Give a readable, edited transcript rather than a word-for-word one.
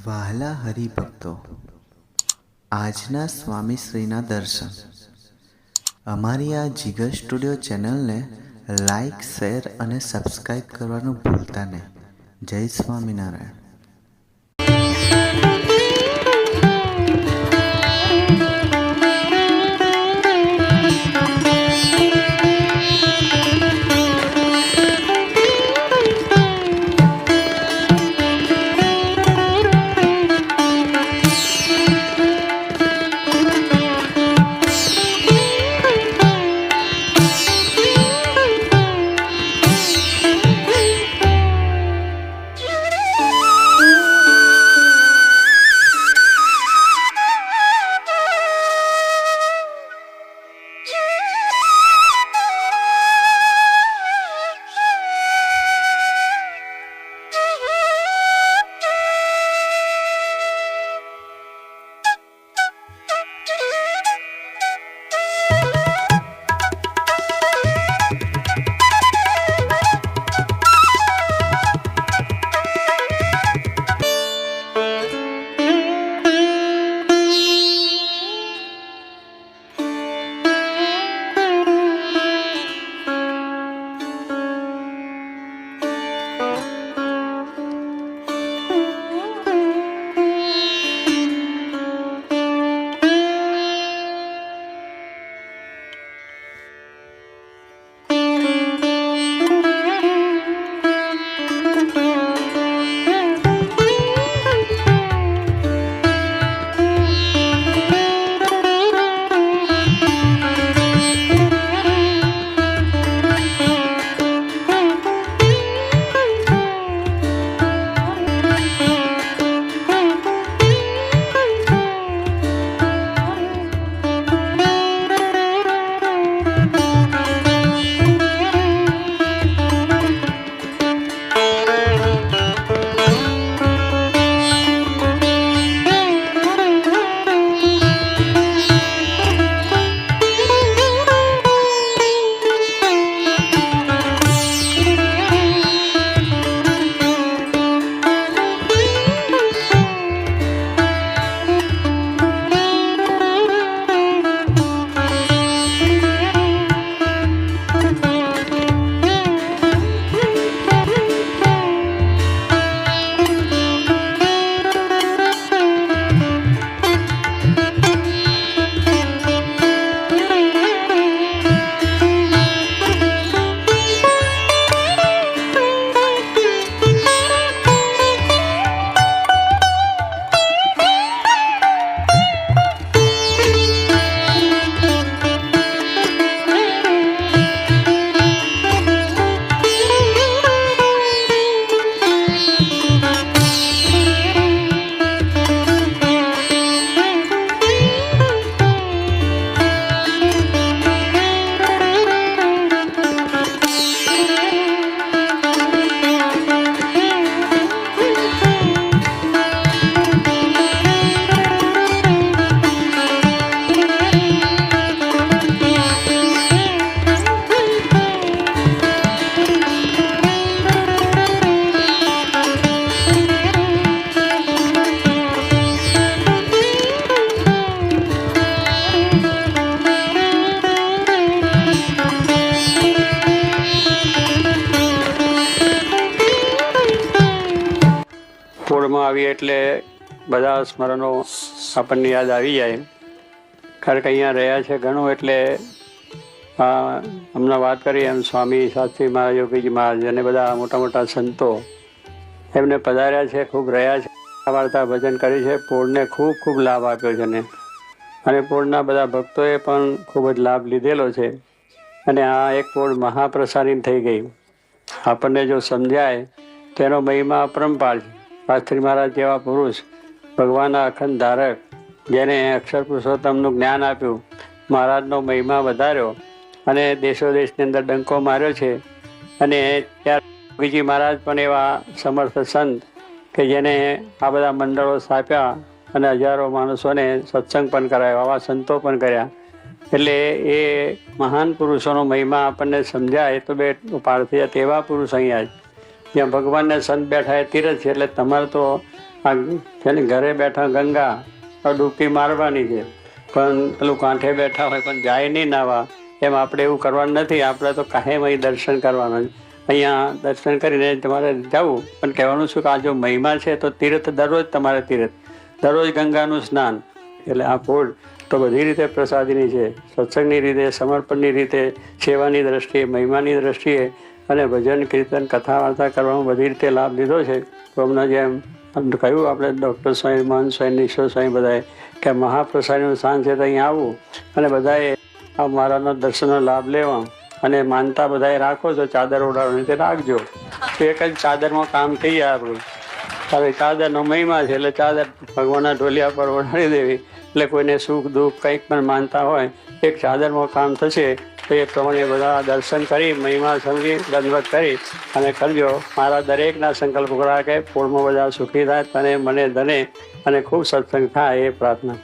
વહાલા હરિભક્તો, આજના સ્વામીશ્રીના દર્શન. અમારી આ જીગર સ્ટુડિયો ચેનલને લાઈક, શેર અને સબસ્ક્રાઈબ કરવાનું ભૂલતા નહીં. જય સ્વામિનારાયણ. પૂરમાં આવીએ એટલે બધા સ્મરણો આપણને યાદ આવી જાય. કારણ કે અહીંયા રહ્યા છે ઘણું, એટલે હમણાં વાત કરી એમ સ્વામી શાસ્ત્રી મહારાજ, યોગીજી મહારાજ અને બધા મોટા મોટા સંતો એમને પધાર્યા છે, ખૂબ રહ્યા છે, વાર્તા ભજન કરી છે. પૂરને ખૂબ ખૂબ લાભ આપ્યો છે અને પૂરના બધા ભક્તોએ પણ ખૂબ જ લાભ લીધેલો છે. અને આ એક પૂર મહાપ્રસાદી થઈ ગઈ. આપણને જો સમજાય તો એનો મહિમા અપરંપાર છે. શાસ્ત્રી મહારાજ જેવા પુરુષ, ભગવાનના અખંડ ધારક, જેને અક્ષર પુરુષોત્તમનું જ્ઞાન આપ્યું, મહારાજનો મહિમા વધાર્યો અને દેશો દેશની અંદર ડંકો માર્યો છે. અને ત્યારે યોગીજી મહારાજ પણ એવા સમર્થ સંત કે જેને આ બધા મંડળો સ્થાપ્યા અને હજારો માણસોને સત્સંગ પણ કરાયો, આવા સંતો પણ કર્યા. એટલે એ મહાન પુરુષોનો મહિમા આપણને સમજાય તો બે પાર્થિયા તેવા પુરુષ અહીંયા જ. ત્યાં ભગવાનને સંત બેઠા એ તીરથ છે. એટલે તમારે તો આ છે ને ઘરે બેઠા ગંગા ડૂબકી મારવાની છે, પણ પેલું કાંઠે બેઠા હોય પણ જાય નહીં નાવા, એમ આપણે એવું કરવાનું નથી. આપણે તો કાયમ અહીં દર્શન કરવાના છે. અહીંયા દર્શન કરીને તમારે જવું, પણ કહેવાનું શું કે આ જો મહિમા છે તો તીર્થ દરરોજ તમારે તીર્થ, દરરોજ ગંગાનું સ્નાન. એટલે આ ફૂડ તો બધી રીતે પ્રસાદીની છે, સત્સંગની રીતે, સમર્પણની રીતે, સેવાની દ્રષ્ટિએ, મહિમાની દ્રષ્ટિએ અને ભજન કીર્તન કથા વાર્તા કરવામાં બધી રીતે લાભ લીધો છે. તો અમને જેમ કહ્યું આપણે ડૉક્ટર સ્વામી, મહંત સ્વામી, ઈશ્વર સ્વામી બધાએ કે મહાપ્રસાદીનું સ્થાન છે તો અહીંયા આવું અને બધાએ આ મહારાજના દર્શનનો લાભ લેવા અને માનતા બધાએ રાખો છો ચાદર ઓઢાડવાની તે રાખજો. તો એક જ ચાદરમાં કામ થઈ જાય આપણું. હવે ચાદરનો મહિમા છે એટલે ચાદર ભગવાનના ઢોલિયા પર ઓઢાડી દેવી, એટલે કોઈને સુખ દુઃખ કંઈક પણ માનતા હોય એક ચાદરમાં કામ થશે. તો એ પ્રમાણે બધા દર્શન કરી મહિમા સમજી દંડવત કરી અને કરજો. મારા દરેકના સંકલ્પ કરા કે પૂર્ણમાં બધા સુખી થાય, તને મને ધને અને ખૂબ સત્સંગ થાય એ પ્રાર્થના.